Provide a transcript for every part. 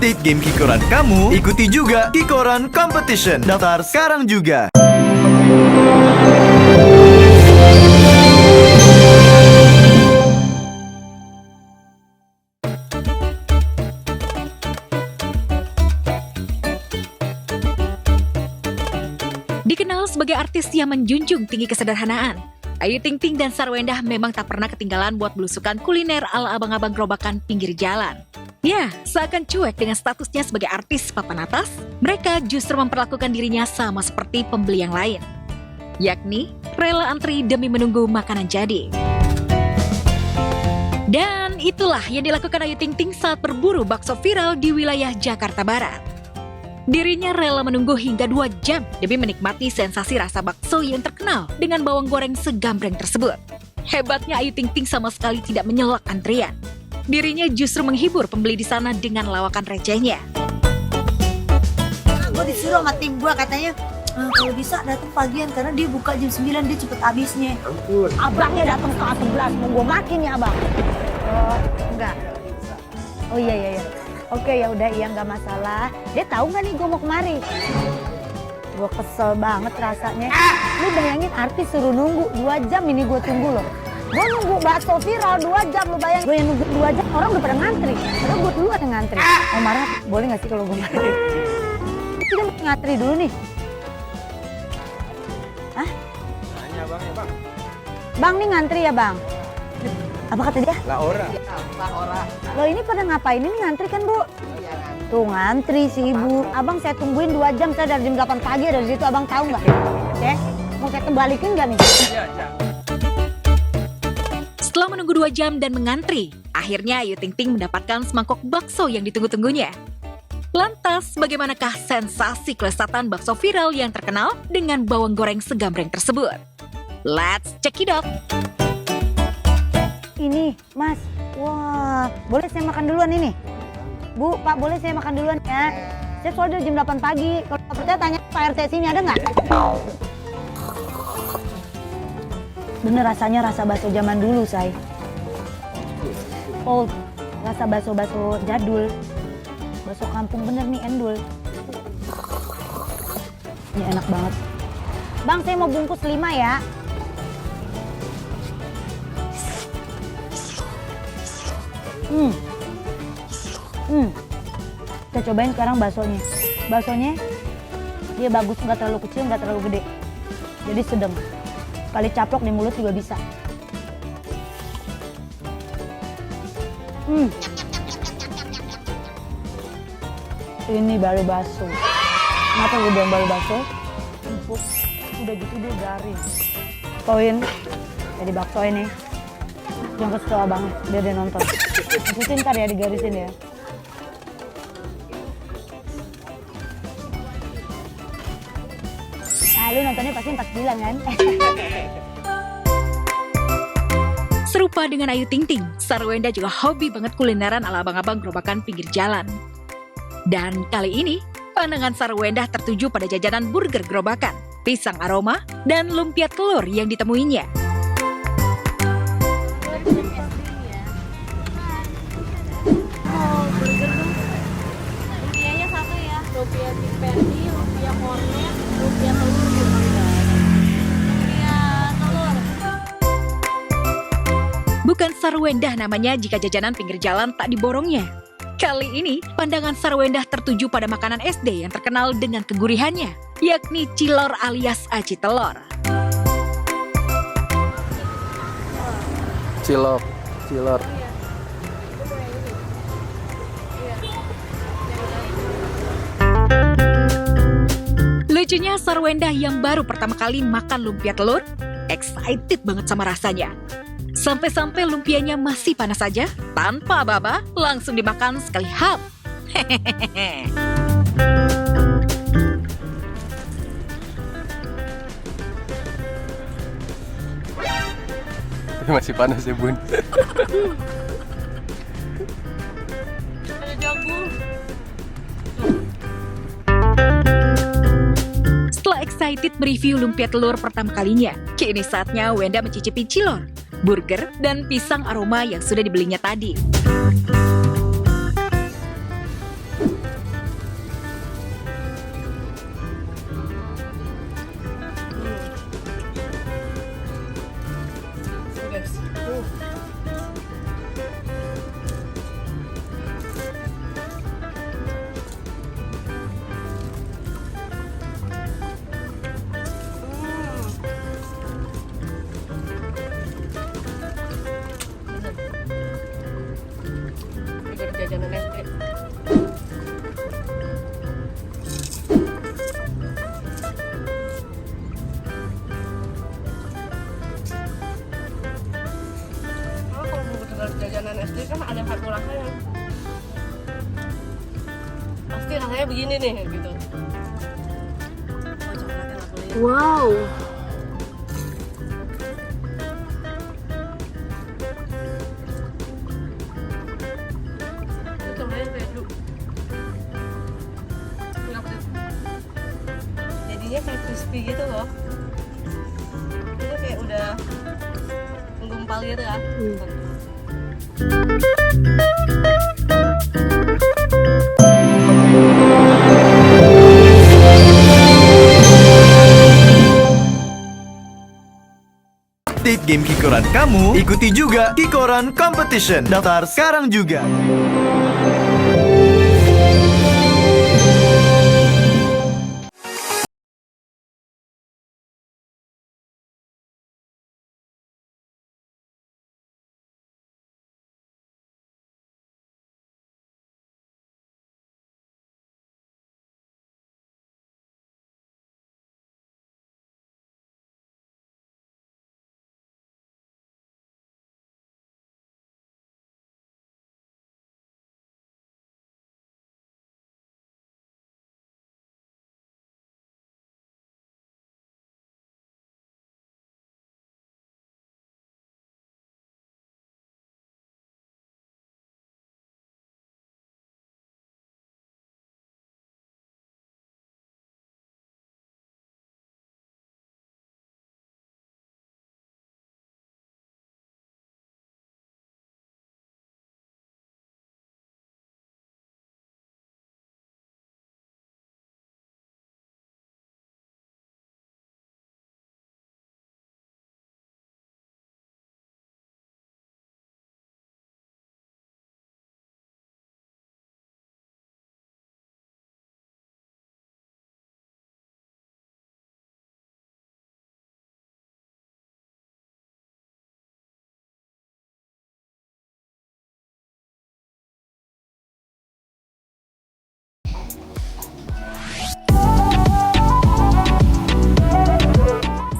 update game Kikoran kamu, ikuti juga Kikoran Competition. Daftar sekarang juga. Dikenal sebagai artis yang menjunjung tinggi kesederhanaan, Ayu Ting Ting dan Sarwendah memang tak pernah ketinggalan buat belusukan kuliner ala abang-abang gerobakan pinggir jalan. Ya, seakan cuek dengan statusnya sebagai artis papan atas, mereka justru memperlakukan dirinya sama seperti pembeli yang lain, yakni rela antri demi menunggu makanan jadi. Dan itulah yang dilakukan Ayu Ting Ting saat berburu bakso viral di wilayah Jakarta Barat. Dirinya rela menunggu hingga 2 jam demi menikmati sensasi rasa bakso yang terkenal dengan bawang goreng segambreng tersebut. Hebatnya Ayu Ting Ting sama sekali tidak menyelak antrian. Dirinya justru menghibur pembeli di sana dengan lawakan recehnya. Gue disuruh sama tim gue katanya, kalau bisa datang pagian karena dia buka jam 9, dia cepet habisnya. Ampun. Abangnya datang setengah 11, mau gue makin ya abang. Oh, enggak. Oh iya. Oke ya udah, iya nggak masalah. Dia tahu nggak nih gue mau kemari? Gue kesel banget rasanya. Lu bayangin artis suruh nunggu 2 jam ini gue tunggu loh. Gue nunggu bakso viral 2 jam, lu bayangin. Gue yang nunggu 2 jam, orang udah pada ngantri. Padahal gue duluan yang ngantri. Mau marah boleh nggak sih kalau gue marah? Kita ngantri dulu nih. Hah? Nanya bang ya bang. Bang nih ngantri ya bang? Apa kata dia? Lah ora. Loh ini pada ngapain ini ngantri kan bu? Tuh ngantri si ibu. Abang saya tungguin 2 jam, saya dari jam 8 pagi dari situ, abang tahu nggak? Mau saya kembalikin nggak nih? Setelah menunggu 2 jam dan mengantri, akhirnya Ayu Ting Ting mendapatkan semangkok bakso yang ditunggu-tunggunya. Lantas, bagaimanakah sensasi kelezatan bakso viral yang terkenal dengan bawang goreng segambreng tersebut? Let's check it out! Ini, Mas. Wah, boleh saya makan duluan ini? Bu, Pak, boleh saya makan duluan ya? Saya soalnya jam 8 pagi. Kalau nggak percaya tanya Pak RT sini, ada nggak? Bener rasanya rasa bakso zaman dulu, say. Old, rasa bakso-bakso jadul. Bakso kampung bener nih, endul. Ini enak banget. Bang, saya mau bungkus 5 ya. Kita cobain sekarang baksonya. Baksonya dia bagus, nggak terlalu kecil, nggak terlalu gede. Jadi sedang. Kali caplok di mulut juga bisa. Ini baru bakso. Kenapa gue bilang baru bakso? Empuk. Udah gitu dia garing. Poin. Jadi bakso ini. Jangan kasih tau abang, biar dia nonton. Ikutin ntar ya, digarisin ya. Nah, lu nontonnya pasti 49 kan? Serupa dengan Ayu Ting Ting, Sarwendah juga hobi banget kulineran ala abang-abang gerobakan pinggir jalan. Dan kali ini, pandangan Sarwendah tertuju pada jajanan burger gerobakan, pisang aroma, dan lumpia telur yang ditemuinya. Lumpianya satu ya, lumpia Tipendi, lumpia kornet, lumpia telur juga. Lumpia telur. Bukan Sarwendah namanya jika jajanan pinggir jalan tak diborongnya. Kali ini, pandangan Sarwendah tertuju pada makanan SD yang terkenal dengan kegurihannya, yakni cilor alias aci telur. Cilor. Lucunya Sarwendah yang baru pertama kali makan lumpia telur, excited banget sama rasanya. Sampai-sampai lumpianya masih panas saja, tanpa aba-aba, langsung dimakan sekali hap. Hehehe. Masih panas ya bun. Ada jagung. Setelah excited mereview lumpia telur pertama kalinya, kini saatnya Wenda mencicipi cilor, burger, dan pisang aroma yang sudah dibelinya tadi. rasanya begini nih gitu. Oh, coklatnya aku lihat. Wow. Itu namanya keju. Jadinya kayak crispy gitu loh. Itu kayak udah menggumpal gitu ya. Update game Kikoran kamu, ikuti juga Kikoran Competition. Daftar sekarang juga.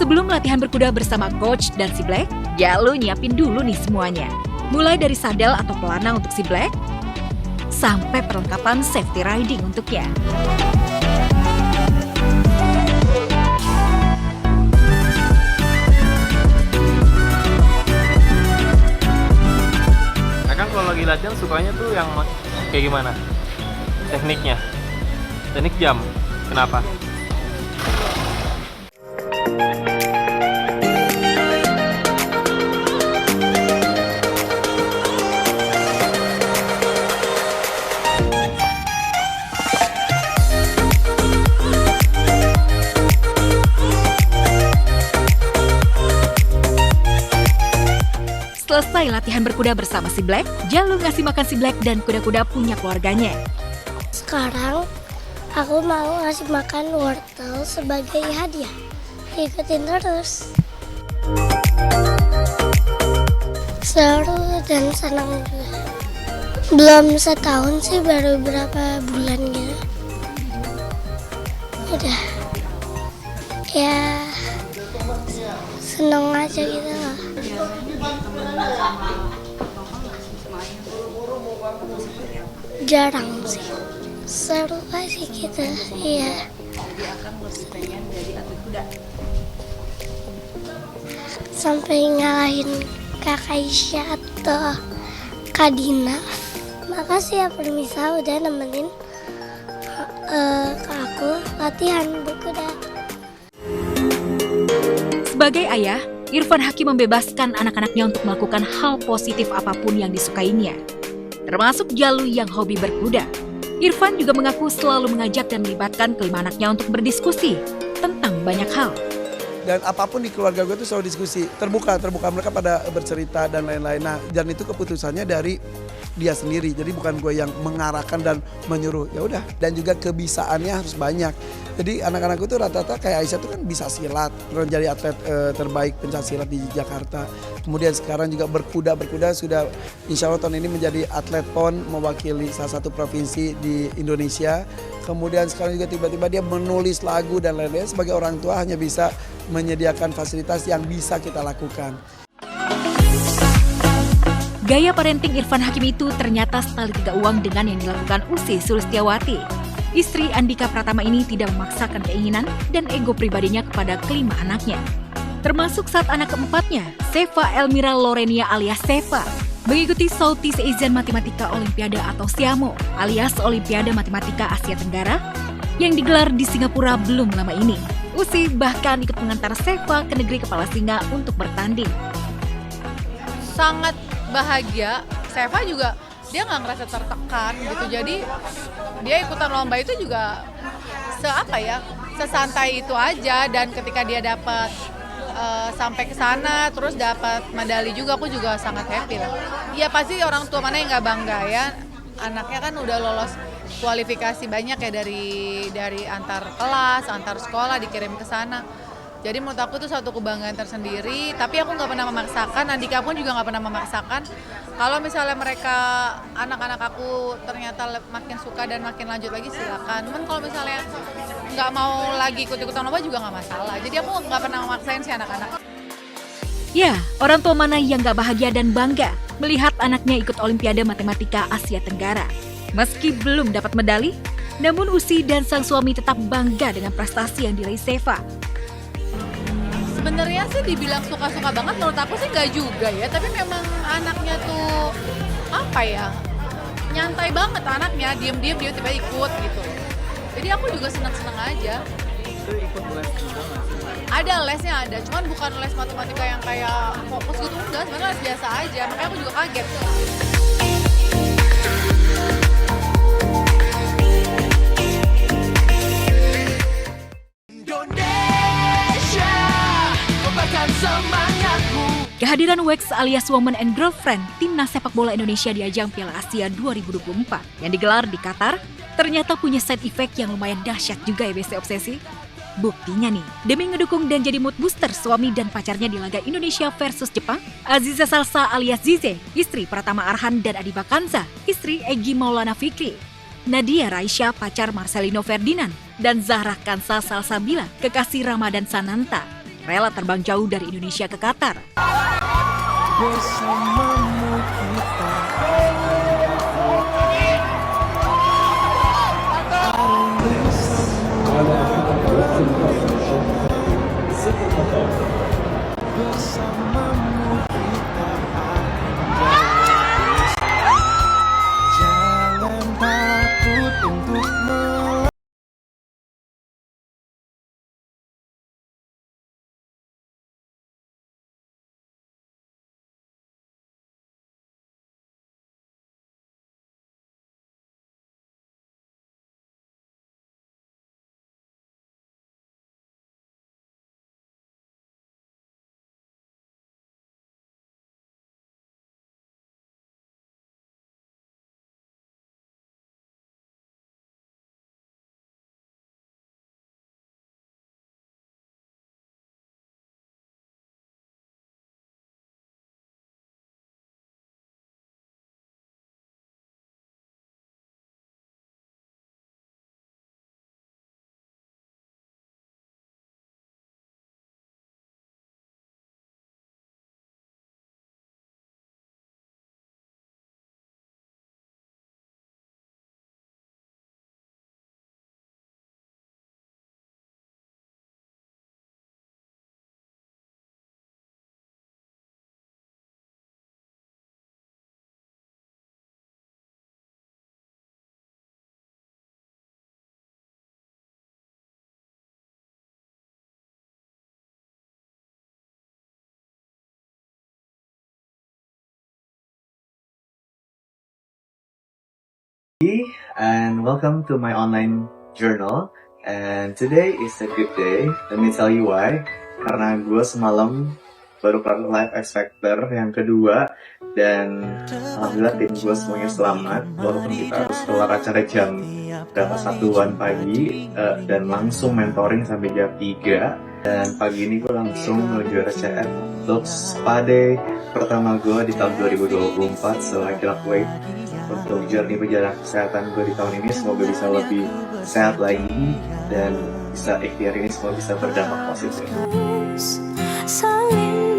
Sebelum latihan berkuda bersama coach dan si Black, ya lu nyiapin dulu nih semuanya. Mulai dari sadel atau pelana untuk si Black, sampai perlengkapan safety riding untuknya. Akang kalau lagi latihan sukanya tuh yang kayak gimana? Tekniknya? Teknik jam. Kenapa? Selesai latihan berkuda bersama si Black, Jalu ngasih makan si Black dan kuda-kuda punya keluarganya. Sekarang aku mau ngasih makan wortel sebagai hadiah. Ikutin terus. Seru dan senang juga. Belum setahun sih, baru berapa bulan gitu. Udah ya seneng aja gitu loh. Jarang sih. Seru aja gitu, iya. Sampai ngalahin Kak Aisyah atau Kak Dina. Makasih ya Permisa udah nemenin ke aku latihan berkuda. Sebagai ayah, Irfan Hakim membebaskan anak-anaknya untuk melakukan hal positif apapun yang disukainya, termasuk Jalu yang hobi berkuda. Irfan juga mengaku selalu mengajak dan melibatkan kelima anaknya untuk berdiskusi tentang banyak hal. Dan apapun di keluarga gue tuh selalu diskusi, terbuka mereka pada bercerita dan lain-lain. Nah, dan itu keputusannya dari dia sendiri. Jadi bukan gue yang mengarahkan dan menyuruh. Ya udah. Dan juga kebisaannya harus banyak. Jadi anak-anakku tuh rata-rata kayak Aisyah tuh kan bisa silat, pernah jadi atlet terbaik pencak silat di Jakarta. Kemudian sekarang juga berkuda sudah insya Allah tahun ini menjadi atlet PON mewakili salah satu provinsi di Indonesia. Kemudian sekarang juga tiba-tiba dia menulis lagu dan lain-lain. Sebagai orang tua hanya bisa menyediakan fasilitas yang bisa kita lakukan. Gaya parenting Irfan Hakim itu ternyata setali tiga uang dengan yang dilakukan Usi Sulistiawati. Istri Andika Pratama ini tidak memaksakan keinginan dan ego pribadinya kepada kelima anaknya. Termasuk saat anak keempatnya, Seva Elmira Lorenia alias Seva, mengikuti Southeast Asian Matematika Olimpiade atau SIAMO alias Olimpiade Matematika Asia Tenggara yang digelar di Singapura belum lama ini. Usi bahkan ikut mengantar Seva ke negeri kepala singa untuk bertanding. Sangat bahagia. Seva juga dia nggak ngerasa tertekan gitu, jadi dia ikutan lomba itu juga sesantai itu aja. Dan ketika dia dapat sampai ke sana terus dapat medali juga, aku juga sangat happy lah. Ya pasti orang tua mana yang nggak bangga ya, anaknya kan udah lolos kualifikasi banyak ya dari antar kelas, antar sekolah dikirim ke sana. Jadi menurut aku itu suatu kebanggaan tersendiri, tapi aku nggak pernah memaksakan, Andika pun juga nggak pernah memaksakan. Kalau misalnya mereka, anak-anak aku ternyata makin suka dan makin lanjut lagi silakan. Cuman kalau misalnya nggak mau lagi ikut-ikutan lomba juga nggak masalah. Jadi aku nggak pernah memaksain si anak-anak. Ya, orang tua mana yang gak bahagia dan bangga melihat anaknya ikut Olimpiade Matematika Asia Tenggara. Meski belum dapat medali, namun Usi dan sang suami tetap bangga dengan prestasi yang diraih Seva. Sebenarnya sih dibilang suka-suka banget, menurut aku sih nggak juga ya. Tapi memang anaknya tuh nyantai banget anaknya, diem-diem dia tiba ikut gitu. Jadi aku juga senang-senang aja. Itu ikut les juga nggak sih? Ada lesnya ada, cuman bukan les matematika yang kayak fokus gitu, enggak, sebenarnya les biasa aja. Makanya aku juga kaget. Kehadiran Wex alias Woman and Girlfriend timnas sepak bola Indonesia di ajang Piala Asia 2024 yang digelar di Qatar ternyata punya side effect yang lumayan dahsyat juga ya BC Obsesi. Buktinya nih, demi ngedukung dan jadi mood booster suami dan pacarnya di laga Indonesia versus Jepang, Aziza Salsa alias Zize, istri Pratama Arhan dan Adiba Kanza, istri Egy Maulana Fikri, Nadia Raisya pacar Marcelino Ferdinand, dan Zahra Kansa Salsabila, kekasih Ramadan Sananta, rela terbang jauh dari Indonesia ke Qatar. And welcome to my online journal. And today is a good day. Let me tell you why. Karena gue semalam baru kelar live X Factor yang kedua, dan alhamdulillah tim gue semuanya selamat. Walaupun kita harus keluar acara jam berapa, 1-an pagi, dan langsung mentoring sampai jam 3. Dan pagi ini gue langsung menuju RCF untuk spa day pertama gue di tahun 2024. So I cannot wait untuk journey perjalanan kesehatan gue di tahun ini. Semoga bisa lebih sehat lagi dan bisa ikhtiar ini semua bisa berdampak positif. Saling